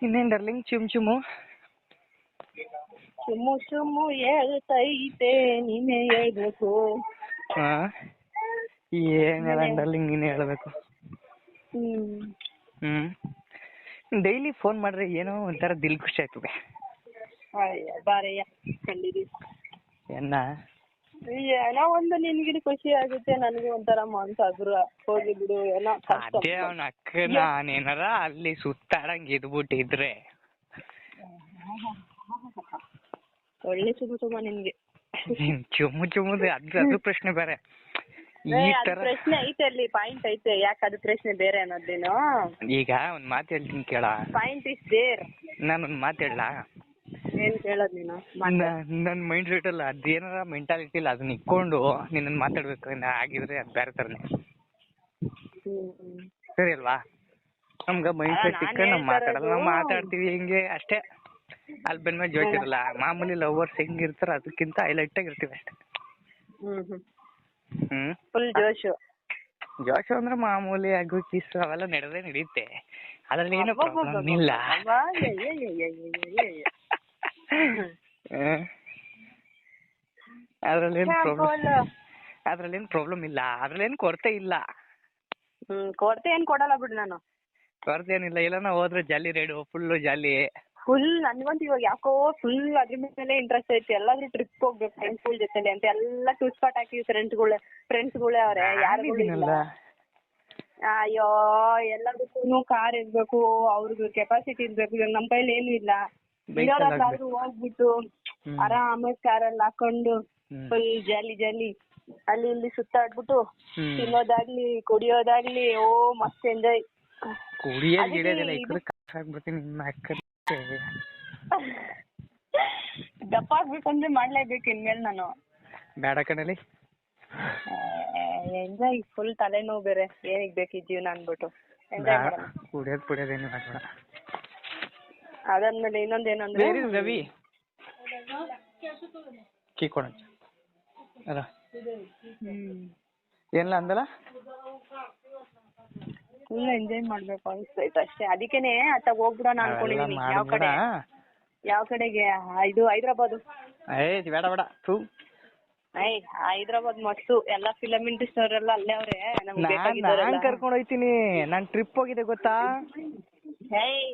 ಇನ್ನೇನ್ ಡರ್ಲಿಂಗ್ ಚುಮ್ಮು ಚುಮ್ಮು ಚುಮ್ಮು ಹೇಳ್ತೈತೆ ನೀನೇ ಹೇಳ್ಬೇಕು. ಏನಿಲ್ಲ ಡರ್ಲಿಂಗ್ ನೀನೇ ಹೇಳ್ಬೇಕು. ಡೈಲಿ ಫೋನ್ ಮಾಡ್ರೆ ಏನೋ ಒಂಥರ ದಿಲ್ ಖುಷಿ ಆಯ್ತದೆ. ಬಾರಯ್ಯ ಕಂಡಿದ್ದೀವಿ ಎನ್ನ ಏನೋ ಒಂದು ನಿನ್ಗಿನ ಖುಷಿ ಆಗುತ್ತೆ, ನನಗೂ ಒಂಥರ ಮನ್ಸಾಗ್ರು ಹೋಗಿ ಬಿಡು ಏನೋ. ಅದೇ ಅವನ ಅಕ್ಕ ನಾನೇನಾರ ಅಲ್ಲಿ ಸುತ್ತಾಡಂಗ್ ಇದ್ಬಿಟ್ಟಿದ್ರೆ ಒಳ್ಳೆ ಚುಮ್ಮ ನಿನ್ಗೆ. ಚುಮ್ಮುದು ಅದು ಪ್ರಶ್ನೆ ಬೇರೆ. ಪ್ರಶ್ನೆ ಐತೆ ಅಲ್ಲಿ, ಪಾಯಿಂಟ್ ಐತೆ. ಯಾಕೆ ಅದು ಪ್ರಶ್ನೆ ಬೇರೆ ಅನ್ನೋದೇನು? ಈಗ ಒಂದ್ ಮಾತು ಹೇಳ್ತೀನಿ ಕೇಳ. Point is there. ನಾನೊಂದ್ ಮಾತು ಹೇಳ. ಏನ್ ಕೇಳೋದ್ ನೀನು? ನನ್ ಮೈಂಡ್ ಸೆಟ್ ಅಲ್ಲ ಅದೇನಾರ ಮೆಂಟಾಲಿಟಿ ಇಲ್ಲ, ಅದನ್ನ ಇಟ್ಕೊಂಡು ನಿನ್ನ ಮಾತಾಡ್ಬೇಕು ಆಗಿದ್ರೆ ಅದು ಬೇರೆ ತರನೇ. ಸರಿ ಅಲ್ವಾ? ನಮ್ಗ ಮೈಂಡ್ ಸೆಟ್ ಸಿಕ್ಕ ನಾವ್ ಮಾತಾಡಲ್ಲ, ನಾವ್ ಮಾತಾಡ್ತೀವಿ ಹಿಂಗೆ ಅಷ್ಟೇ. ಅಲ್ಲಿ ಬಂದ್ಮೇಲೆ ಜೋಶಿರಲ್ಲ. ಮಾಮೂಲಿ ಲವರ್ಸ್ ಹೆಂಗಿರ್ತಾರ ಅದಕ್ಕಿಂತ ಹೈಲೈಟ್ ಆಗಿರ್ತೀವಿ ಅಷ್ಟೇ. ಫುಲ್ ಜೋಶು ಅಂದ್ರೆ ಮಾಮೂಲಿ ಆಗು ಕಿಸ್ ಅವೆಲ್ಲ ನಡೆಯುತ್ತೆ. ಅದ್ರಲ್ಲಿ ಏನೋ ಪ್ರಾಬ್ಲಮ್ ಇಲ್ಲ. ಅದ್ರಲ್ಲೇನು ಪ್ರಾಬ್ಲಮ್ ಇಲ್ಲ, ಅದ್ರಲ್ಲೇನು ಕೊರತೆ ಇಲ್ಲ. ಕೊರತೆ ಏನ್ ಕೊಡಲ್ಲ ಬಿಡು ನಾನು. ಕೊರತೆ ಏನಿಲ್ಲ. ಇಲ್ಲ ಹೋದ್ರೆ ಜಾಲಿ ರೈಡು, ಫುಲ್ ಜಾಲಿ. ಫುಲ್ ನನ್ಗಂತೂ ಇವಾಗ ಯಾಕೋ ಫುಲ್ ಅದ್ರ ಮೇಲೆ ಇಂಟ್ರೆಸ್ಟ್ ಐತಿ. ಎಲ್ಲಾದ್ರೂ ಟ್ರಿಪ್ ಹೋಗ್ಬೇಕು ಫ್ರೆಂಡ್ಸ್ಗಳ ಜೊತೆಲಿ ಅಂತ ಎಲ್ಲ ಟೂರ್ ಸ್ಪಾಟ್ ಹಾಕಿವಿ. ಫ್ರೆಂಡ್ಸ್ಗಳೇ ಅವ್ರೆ, ಯಾರು ಇಲ್ಲ. ಅಯ್ಯೋ ಎಲ್ಲದಕ್ಕೂ ಕಾರ್ ಇರ್ಬೇಕು, ಅವ್ರಿಗೆ ಕೆಪಾಸಿಟಿ ಇರ್ಬೇಕು. ಇವಾಗ ನಮ್ ಕೈಲಿ ಏನು ಇಲ್ಲ. ಇರೋರಾದ್ರೂ ಹೋಗ್ಬಿಟ್ಟು ಆರಾಮಾಗಿ ಕಾರಲ್ಲಿ ಹಾಕೊಂಡು ಫುಲ್ ಜಾಲಿ ಅಲ್ಲಿ ಇಲ್ಲಿ ಸುತ್ತಾಡ್ಬಿಟ್ಟು ತಿನ್ನೋದಾಗ್ಲಿ ಕುಡಿಯೋದಾಗ್ಲಿ ಮಸ್ತ್ ಎಂಜಾಯ್. ದಪ್ಪ ಆಗ್ಬೇಕಂದ್ರೆ ಮಾಡ್ಲೇಬೇಕು ಇನ್ಮೇಲೆ ನಾನು. ಬೇಡ ಕಣಲಿ, ಎಂಜಾಯ್ ಫುಲ್ ತಲೆನೋವು ಬೇರೆ. ಏನಿಗ್ ಬೇಕು ಈ ಜೀವನ ಅನ್ಬಿಟ್ಟು ಎಂಜಾಯ್ ಮಾಡೋಣ. ಕುಡಿಯೋದೇನು ಬೇಡ. ಅದಾದ್ಮೇಲೆ ಇನ್ನೊಂದೇನಂದ್ರೆ ರವಿ ಕೀಕೋಣ ಅಲ್ಲ ಏನಿಲ್ಲ ಅಂದಲ್ಲ, ಫುಲ್ ಎಂಜಾಯ್ ಮಾಡ್ಬೇಕು ಅನ್ಸ್ತೈತೆ ಅಷ್ಟೇ. ಅದಕ್ಕೇನೆ ಅತ್ತಾಗ ಹೋಗ್ಬಿಡೋಣ ಅನ್ಕೊಂಡಿದೀನಿ. ಯಾವ ಕಡೆಗೆ? ಇದು ಹೈದ್ರಾಬಾದ್. ಬೇಡ ಹೈದ್ರಾಬಾದ್ ಮಸ್ತು. ಎಲ್ಲ ಫಿಲಂ ಇಂಡಸ್ಟ್ರಿ ಅವರೆಲ್ಲ ಅಲ್ಲೇ ಅವ್ರೆ. ನಾನ್ ಕರ್ಕೊಂಡು ಹೋಗ್ತೀನಿ. ನಾನ್ ಟ್ರಿಪ್ ಹೋಗಿದೆ ಗೊತ್ತಾ?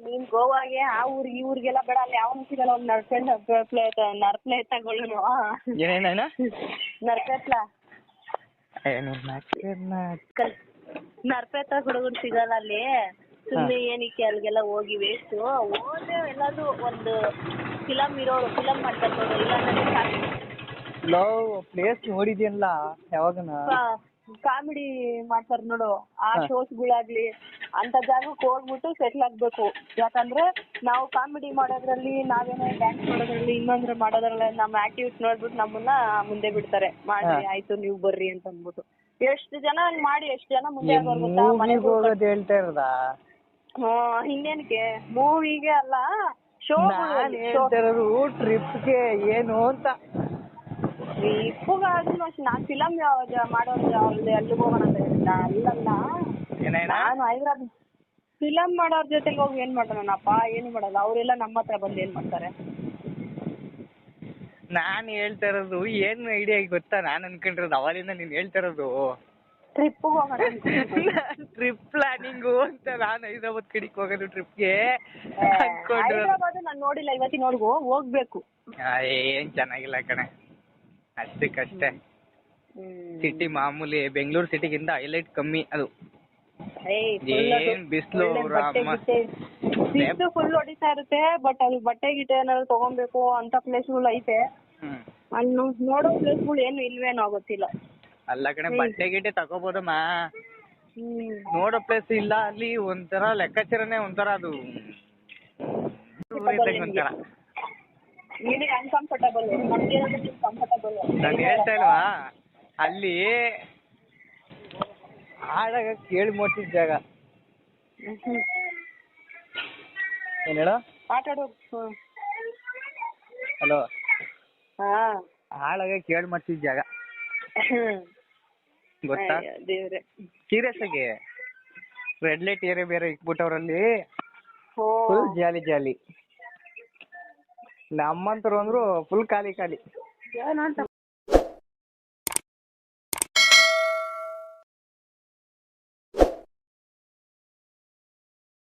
ನೀನ್ ಗೋವಾಗೆ ಆ ಊರಿಗೆ ಈ ಊರಿಗೆಲ್ಲ ಬೇಡ. ಅಲ್ಲಿ ಯಾವನು ಸಿಗಲ್ಲ. ಒಂದು ನರ್ಪ್ಲೆ ತಗೊಳ್ಳೋಣ. ಏನೇನ ನರ್ಪೆತ್ಲ ನರ್ಪೆತ್ತ ಹುಡುಗರು ಸಿಗಲ್ಲ ಅಲ್ಲಿ. ಸುಮ್ಮನೆ ಏನಕ್ಕೆ ಅಲ್ಲಿಗೆಲ್ಲ ಹೋಗಿ ವೇಸ್ಟ್. ಹೋದ್ರೆ ಎಲ್ಲಾದ್ರೂ ಒಂದು ಫಿಲಂ ಇರೋರು ಫಿಲಂ ಮಾಡ್ತಾರೆ ನೋಡು. ಇಲ್ಲ ಪ್ಲೇಸ್ ನೋಡಿದ್ಯಲ್ಲ ಯಾವಾಗನ ಕಾಮಿಡಿ ಮಾಡ್ತಾರ ನೋಡು, ಆ ಶೋಸ್ಗಳಾಗ್ಲಿ ಅಂತ ಜಾಗಕ್ಕೆ ಹೋಗ್ಬಿಟ್ಟು ಸೆಟ್ಲ್ ಆಗ್ಬೇಕು. ಯಾಕಂದ್ರೆ ನಾವು ಕಾಮಿಡಿ ಮಾಡೋದ್ರಲ್ಲಿ, ನಾವೇನೇ ಡ್ಯಾನ್ಸ್ ಮಾಡೋದ್ರಲ್ಲಿ, ಇನ್ನೊಂದ್ರ ಮಾಡೋದ್ರಲ್ಲಿ ನಮ್ಮ ಆಕ್ಟಿವಿಟಿ ನೋಡ್ಬಿಟ್ಟು ನಮ್ಮನ್ನ ಮುಂದೆ ಬಿಡ್ತಾರೆ. ಮಾಡಿ ಆಯ್ತು ನೀವು ಬರ್ರಿ ಅಂತ ಅಂದ್ಬಿಟ್ಟು. ಎಷ್ಟು ಜನ ಮಾಡಿ ಎಷ್ಟು ಜನ ಮುಂದೆ ಹೇಳ್ತಾ ಇರೋದ? ಇನ್ನೇನಕ್ಕೆ ಮೂವಿಗೆ ಅಲ್ಲ, ಶೋ ಟ್ರಿಪ್ಗೆ ಏನು ಅಂತ. ಟ್ರಿಪ್ಗಾದ್ರೂ ಅಷ್ಟೇ. ನಾನ್ ಫಿಲಂ ಮಾಡೋದು ಅಲ್ಲಿಗೆ ಹೋಗೋಣ ಅಂತ ಹೇಳಿದ್ದ. ಅಲ್ಲಲ್ಲ, ನಾನು ಹೈದ್ರಾಬಾದ್ ಫಿಲಂ ಮಾಡೋರ್ ಜೊತೆಗೆ ಹೋಗಿ ಏನ್ ಮಾಡೋಣಪ್ಪ? ಏನು ಮಾಡಲ್ಲ. ಅವರೆಲ್ಲ ನಮ್ಮ ಹತ್ರ ಬಂದು ಏನ್ ಮಾಡ್ತಾರೆ? ನಾನ್ ಹೇಳ್ತಾ ಇರೋದು ಏನು ಐಡಿಯಾ ಗೊತ್ತಾ? ನಾನ್ ಅನ್ಕೊಂಡಿರೋದು ಅವಲಿಂದ ನೀನ್ ಹೇಳ್ತಾ ಇರೋದು ಟ್ರಿಪ್ ಹೋಗೋಣ. ಟ್ರಿಪ್ ಪ್ಲಾನಿಂಗು ಅಂತ. ನಾನು ಹೈದ್ರಾಬಾದ್ ಕಡೆಗೆ ಹೋಗೋದು ಟ್ರಿಪ್ಗೆ. ಹೈದ್ರಾಬಾದ್ ನಾನು ನೋಡಿಲ್ಲ, ಇವತ್ತಿನವರೆಗೂ ಹೋಗ್ಬೇಕು. ಏನ್ ಚೆನ್ನಾಗಿಲ್ಲ ಕಣೆ, ಅಷ್ಟಕ್ಕಷ್ಟೇ. ಸಿಟಿ ಮಾಮೂಲಿ ಬೆಂಗಳೂರು ಸಿಟಿಗಿಂತ ಹೈಲೈಟ್ ಕಮ್ಮಿ ಅದು. ಏನ್ ಬಿಸ್ಲು ಫುಲ್ ಹೊಡಿತಾ ಇರುತ್ತೆ. ಬಟ್ ಅಲ್ಲಿ ಬಟ್ಟೆ ಗಿಟ್ಟೆ ಏನಾದ್ರು ತಗೊಬೇಕು ಅಂತ ಪ್ಲೇಸ್ಗಳು ಐತೆ. ಅಲ್ಲಿ ನೋಡೋ ಪ್ಲೇಸ್ಗಳು ಏನು ಇಲ್ವೇನೋ ಗೊತ್ತಿಲ್ಲ. ಅಲ್ಲ ಕಣೆ, ಬಟ್ಟೆ ಗಿಟ್ಟೆ ತಗೋಬೋದಮ್ಮ, ನೋಡೋ ಪ್ಲೇಸ್ ಇಲ್ಲ ಅಲ್ಲಿ. ಒಂಥರ ಲೆಕ್ಕಾಚಾರನೇ ಒಂಥರ ಅದು ಒಂಥರ. ನಾನು ಹೇಳ್ತಾ ಇಲ್ವಾ, ಅಲ್ಲಿ ಆಡಾಗ ಕೇಳಿ ಮೋಟಿದ್ ಜಾಗ. ಏನ್ ಹೇಳ? ಹಲೋ, ಹಾಳಾಗ ಕೇಳಿ ಮಾಡ್ತಿದ್ ಜಾಗ ಗೊತ್ತಾ? ಸೀರಿಯಸ್ ಆಗಿ ರೆಡ್ ಲೈಟ್ ಏರಿಯಾ ಬೇರೆ ಇಕ್ಬಿಟ್ಟವ್ರಲ್ಲಿ. ಓ ಫುಲ್ ಜಾಲಿ ಜಾಲಿ. ನಮ್ಮಂತರು ಅಂದ್ರು ಫುಲ್ ಖಾಲಿ ಖಾಲಿ.